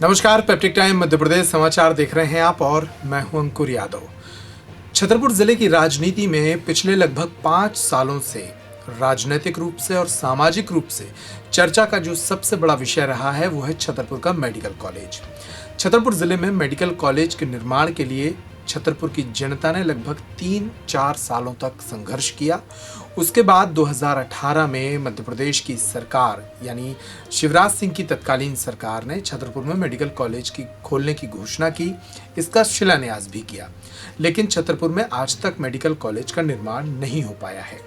नमस्कार, peptic time Madhya Pradesh समाचार देख रहे हैं आप और मैं हूं अंकुर यादव। छतरपुर जिले की राजनीति में पिछले लगभग 5 सालों से राजनीतिक रूप से और सामाजिक रूप से चर्चा का जो सबसे बड़ा विषय रहा है वो है छतरपुर का मेडिकल कॉलेज। छतरपुर जिले में मेडिकल कॉलेज के निर्माण के लिए छतरपुर की जनता ने लगभग 3-4 सालों तक संघर्ष किया। उसके बाद 2018 में मध्य प्रदेश की सरकार यानी शिवराज सिंह की तत्कालीन सरकार ने छतरपुर में मेडिकल कॉलेज की खोलने की घोषणा की, इसका शिलान्यास भी किया। लेकिन छतरपुर में आज तक मेडिकल कॉलेज का निर्माण नहीं हो पाया है।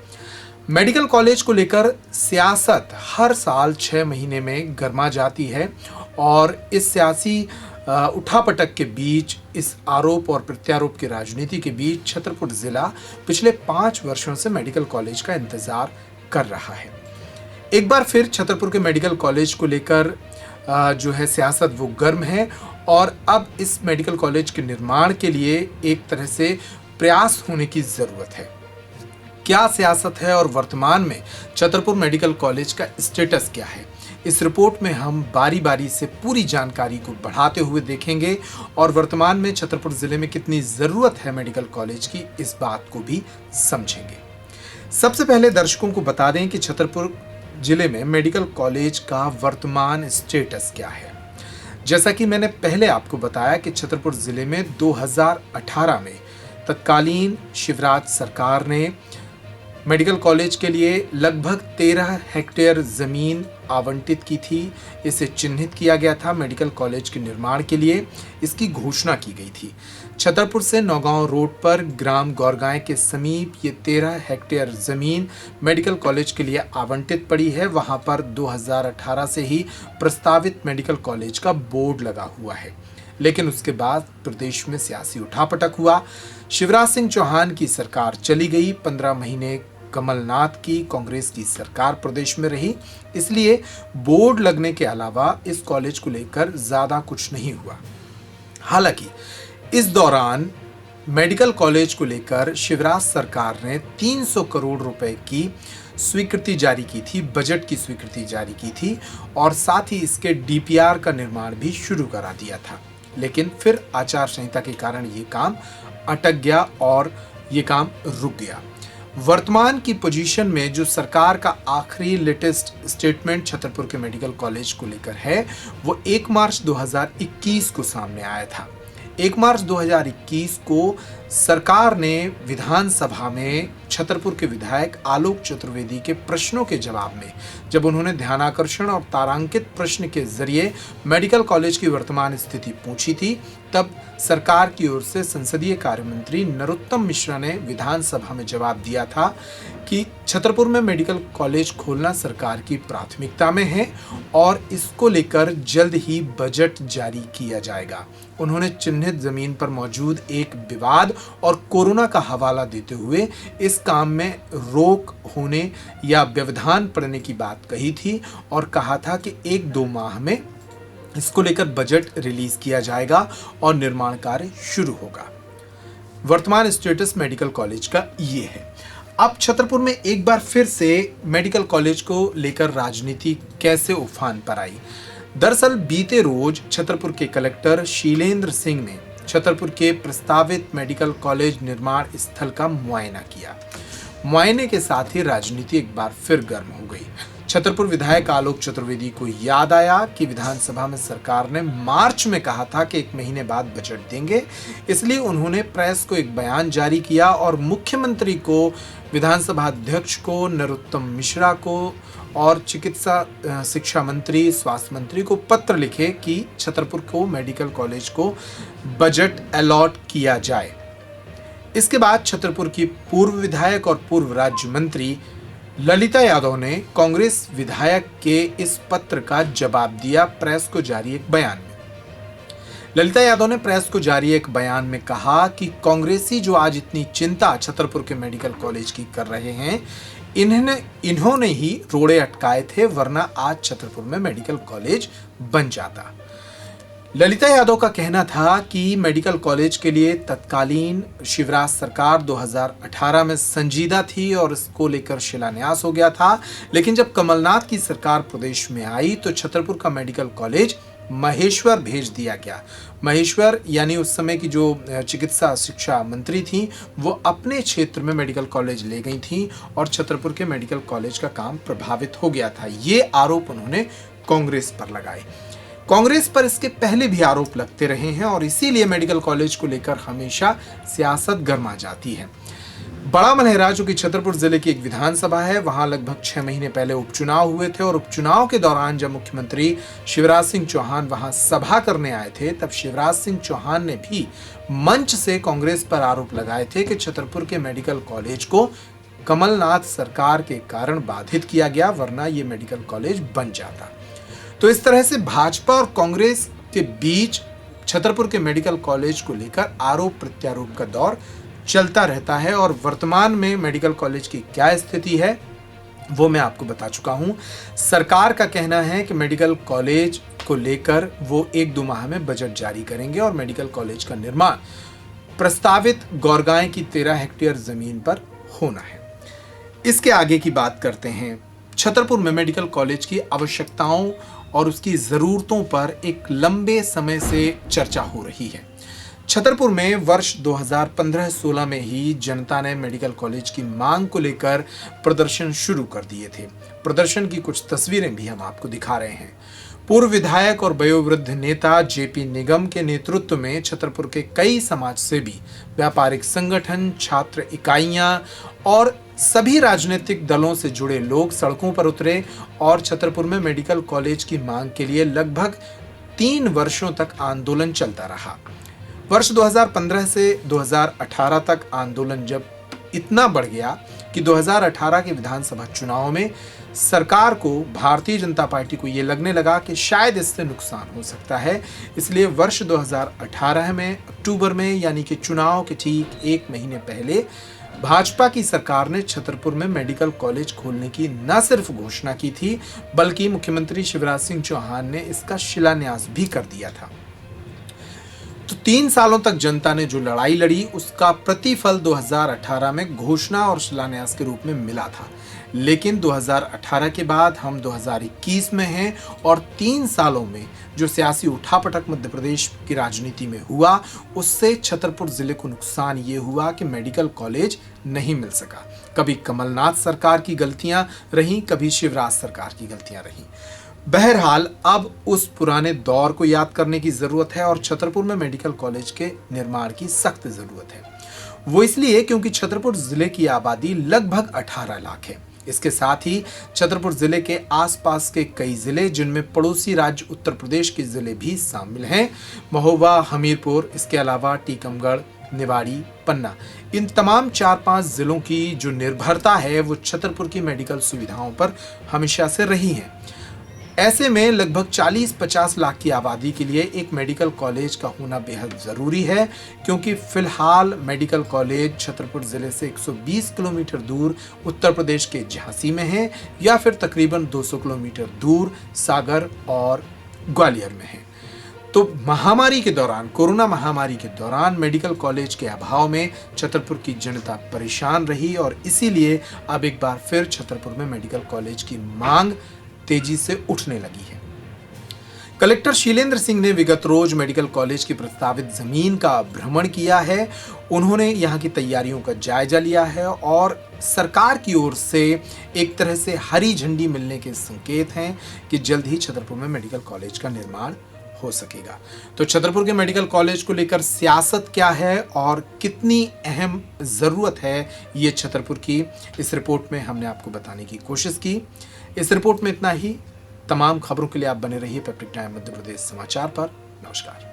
मेडिकल कॉलेज को लेकर सियासत हर साल 6 महीने में गर्मा जाती है और इस सियासी उठापटक के बीच, इस आरोप और प्रत्यारोप की राजनीति के बीच छतरपुर जिला पिछले 5 वर्षों से मेडिकल कॉलेज का इंतजार कर रहा है। एक बार फिर छतरपुर के मेडिकल कॉलेज को लेकर जो है सियासत वो गर्म है और अब इस मेडिकल कॉलेज के निर्माण के लिए एक तरह से प्रयास होने की जरूरत है। क्या सियासत है और वर्तमान में छतरपुर मेडिकल कॉलेज का स्टेटस क्या है, इस रिपोर्ट में हम बारी बारी से पूरी जानकारी को बढ़ाते हुए देखेंगे और वर्तमान में छतरपुर जिले में कितनी जरूरत है मेडिकल कॉलेज की, इस बात को भी समझेंगे। सबसे पहले दर्शकों को बता दें कि छतरपुर जिले में मेडिकल कॉलेज का वर्तमान स्टेटस क्या है। जैसा कि मैंने पहले आपको बताया कि छतरपुर जिले में 2018 में तत्कालीन शिवराज सरकार ने मेडिकल कॉलेज के लिए लगभग 13 हेक्टेयर जमीन आवंटित की थी। इसे चिन्हित किया गया था मेडिकल कॉलेज के निर्माण के लिए, इसकी घोषणा की गई थी। छतरपुर से नौगांव रोड पर ग्राम गौरगांव के समीप ये 13 हेक्टेयर जमीन मेडिकल कॉलेज के लिए आवंटित पड़ी है। वहां पर 2018 से ही प्रस्तावित मेडिकल कॉलेज का बोर्ड लगा हुआ है, लेकिन उसके बाद प्रदेश में सियासी उठापटक हुआ। शिवराज सिंह चौहान की सरकार चली गई, 15 महीने कमलनाथ की कांग्रेस की सरकार प्रदेश में रही, इसलिए बोर्ड लगने के अलावा इस कॉलेज को लेकर ज्यादा कुछ नहीं हुआ। हालांकि इस दौरान मेडिकल कॉलेज को लेकर शिवराज सरकार ने 300 करोड़ रुपए की स्वीकृति जारी की थी, बजट की स्वीकृति जारी की थी और साथ ही इसके डीपीआर का निर्माण भी शुरू करा दिया था। लेकिन फिर आचार संहिता के कारण ये काम अटक गया और ये काम रुक गया। वर्तमान की पोजीशन में जो सरकार का आखिरी लेटेस्ट स्टेटमेंट छतरपुर के मेडिकल कॉलेज को लेकर है वो 1 मार्च 2021 को सामने आया था। 1 मार्च 2021 को सरकार ने विधानसभा में छतरपुर के विधायक आलोक चतुर्वेदी के प्रश्नों के जवाब में, जब उन्होंने ध्यानाकर्षण और तारांकित प्रश्न के जरिए मेडिकल कॉलेज की वर्तमान स्थिति पूछी थी, तब सरकार की ओर से संसदीय कार्य मंत्री नरोत्तम मिश्रा ने विधानसभा में जवाब दिया था कि छतरपुर में मेडिकल कॉलेज खोलना सरकार की प्राथमिकता में है और इसको लेकर जल्द ही बजट जारी किया जाएगा। उन्होंने चिन्हित जमीन पर मौजूद एक विवाद और कोरोना का हवाला देते हुए इस काम में रोक होने या व्यवधान पड़ने की बात कही थी और कहा था कि 1-2 माह में इसको लेकर बजट रिलीज किया जाएगा और निर्माण कार्य शुरू होगा। वर्तमान स्टेटस मेडिकल कॉलेज का ये है। अब छतरपुर में एक बार फिर से मेडिकल कॉलेज को लेकर राजनीति कैसे उफान पर आई। दरअसल बीते रोज छतरपुर के कलेक्टर शीलेंद्र सिंह ने छतरपुर के प्रस्तावित मेडिकल कॉलेज निर्माण स्थल का मुआयना किया। मुआयने के साथ ही राजनीति एक बार फिर गर्म हो गई। छतरपुर विधायक आलोक चतुर्वेदी को याद आया कि विधानसभा में सरकार ने मार्च में कहा था कि 1 महीने बाद बजट देंगे, इसलिए उन्होंने प्रेस को एक बयान जारी किया और मुख्यमंत्री को, विधानसभा अध्यक्ष को, नरोत्तम मिश्रा को और चिकित्सा शिक्षा मंत्री, स्वास्थ्य मंत्री को पत्र लिखे कि छतरपुर को मेडिकल कॉलेज को बजट अलॉट किया जाए। इसके बाद छतरपुर की पूर्व विधायक और पूर्व राज्य मंत्री ललिता यादव ने कांग्रेस विधायक के इस पत्र का जवाब दिया प्रेस को जारी एक बयान में। ललिता यादव ने प्रेस को जारी एक बयान में कहा कि कांग्रेसी जो आज इतनी चिंता छतरपुर के मेडिकल कॉलेज की कर रहे हैं, इन्होंने ही रोड़े अटकाए थे, वरना आज छतरपुर में मेडिकल कॉलेज बन जाता। ललिता यादव का कहना था कि मेडिकल कॉलेज के लिए तत्कालीन शिवराज सरकार 2018 में संजीदा थी और इसको लेकर शिलान्यास हो गया था, लेकिन जब कमलनाथ की सरकार प्रदेश में आई तो छतरपुर का मेडिकल कॉलेज महेश्वर भेज दिया गया। महेश्वर यानी उस समय की जो चिकित्सा शिक्षा मंत्री थी, वो अपने क्षेत्र में मेडिकल कॉलेज ले गई थी और छतरपुर के मेडिकल कॉलेज का काम प्रभावित हो गया था। ये आरोप उन्होंने कांग्रेस पर लगाए। कांग्रेस पर इसके पहले भी आरोप लगते रहे हैं और इसीलिए मेडिकल कॉलेज को लेकर हमेशा सियासत गर्मा जाती है। बड़ा मलहरा जो कि छतरपुर जिले की एक विधानसभा है, वहां लगभग 6 महीने पहले उपचुनाव हुए थे और उपचुनाव के दौरान जब मुख्यमंत्री शिवराज सिंह चौहान वहां सभा करने आए थे, तब शिवराज सिंह चौहान ने भी मंच से कांग्रेस पर आरोप लगाए थे कि छतरपुर के मेडिकल कॉलेज को कमलनाथ सरकार के कारण बाधित किया गया, वरना ये मेडिकल कॉलेज बन जाता। तो इस तरह से भाजपा और कांग्रेस के बीच छतरपुर के मेडिकल कॉलेज को लेकर आरोप प्रत्यारोप का दौर चलता रहता है और वर्तमान में मेडिकल कॉलेज की क्या स्थिति है वो मैं आपको बता चुका हूं। सरकार का कहना है कि मेडिकल कॉलेज को लेकर वो 1-2 माह में बजट जारी करेंगे और मेडिकल कॉलेज का निर्माण प्रस्तावित गौरगांव की 13 हेक्टेयर जमीन पर होना है। इसके आगे की बात करते हैं। छतरपुर में मेडिकल कॉलेज की आवश्यकताओं और उसकी जरूरतों पर एक लंबे समय से चर्चा हो रही है। छतरपुर में वर्ष 2015-16 में ही जनता ने मेडिकल कॉलेज की मांग को लेकर प्रदर्शन शुरू कर दिए थे। प्रदर्शन की कुछ तस्वीरें भी हम आपको दिखा रहे हैं। पूर्व विधायक और वयोवृद्ध नेता जेपी निगम के नेतृत्व में छतरपुर के कई समाज सेवी, व्यापारिक संगठन, छात्र इकाइयां और सभी राजनीतिक दलों से जुड़े लोग सड़कों पर उतरे और छतरपुर में मेडिकल कॉलेज की मांग के लिए लगभग 3 वर्षों तक आंदोलन चलता रहा। वर्ष 2015 से 2018 तक आंदोलन जब इतना बढ़ गया कि 2018 के विधानसभा चुनाव में सरकार को, भारतीय जनता पार्टी को ये लगने लगा कि शायद इससे नुकसान हो सकता है। इसलिए वर्ष 2018 में अक्टूबर में, यानी कि चुनाव के ठीक 1 महीने पहले, भाजपा की सरकार ने छतरपुर में मेडिकल कॉलेज खोलने की न सिर्फ घोषणा की थी, बल्कि मुख्यमंत्री शिवराज सिंह चौहान ने इसका शिलान्यास भी कर दिया था। तो 3 सालों तक जनता ने जो लड़ाई लड़ी, उसका प्रतिफल 2018 में घोषणा और शिलान्यास के रूप में मिला था। लेकिन 2018 के बाद हम 2021 में हैं और 3 सालों में जो सियासी उठापटक मध्य प्रदेश की राजनीति में हुआ, उससे छतरपुर जिले को नुकसान ये हुआ कि मेडिकल कॉलेज नहीं मिल सका। कभी कमलनाथ सरकार की गलतियां रहीं, कभी शिवराज सरकार की गलतियां रहीं। बहरहाल अब उस पुराने दौर को याद करने की जरूरत है और छतरपुर में मेडिकल कॉलेज के निर्माण की सख्त जरूरत है। वो इसलिए क्योंकि छतरपुर जिले की आबादी लगभग 18 लाख है। इसके साथ ही छतरपुर जिले के आसपास के कई जिले, जिनमें पड़ोसी राज्य उत्तर प्रदेश के जिले भी शामिल हैं, महोबा, हमीरपुर, इसके अलावा टीकमगढ़, निवाड़ी, पन्ना, इन तमाम 4-5 जिलों की जो निर्भरता है वो छतरपुर की मेडिकल सुविधाओं पर हमेशा से रही है। ऐसे में लगभग 40-50 लाख की आबादी के लिए एक मेडिकल कॉलेज का होना बेहद ज़रूरी है, क्योंकि फिलहाल मेडिकल कॉलेज छतरपुर ज़िले से 120 किलोमीटर दूर उत्तर प्रदेश के झांसी में है या फिर तकरीबन 200 किलोमीटर दूर सागर और ग्वालियर में है। तो महामारी के दौरान, कोरोना महामारी के दौरान मेडिकल कॉलेज के अभाव में छतरपुर की जनता परेशान रही और इसीलिए अब एक बार फिर छतरपुर में मेडिकल कॉलेज की मांग तेजी से उठने लगी है। कलेक्टर शीलेंद्र सिंह ने विगत रोज मेडिकल कॉलेज की प्रस्तावित जमीन का भ्रमण किया है। उन्होंने यहां की तैयारियों का जायजा लिया है और सरकार की ओर से एक तरह से हरी झंडी मिलने के संकेत हैं कि जल्द ही छतरपुर में मेडिकल कॉलेज का निर्माण हो सकेगा। तो छतरपुर के मेडिकल कॉलेज को लेकर सियासत क्या है और कितनी अहम जरूरत है, ये छतरपुर की इस रिपोर्ट में हमने आपको बताने की कोशिश की। इस रिपोर्ट में इतना ही। तमाम खबरों के लिए आप बने रहिए पैप्टिक टाइम मध्य प्रदेश समाचार पर। नमस्कार।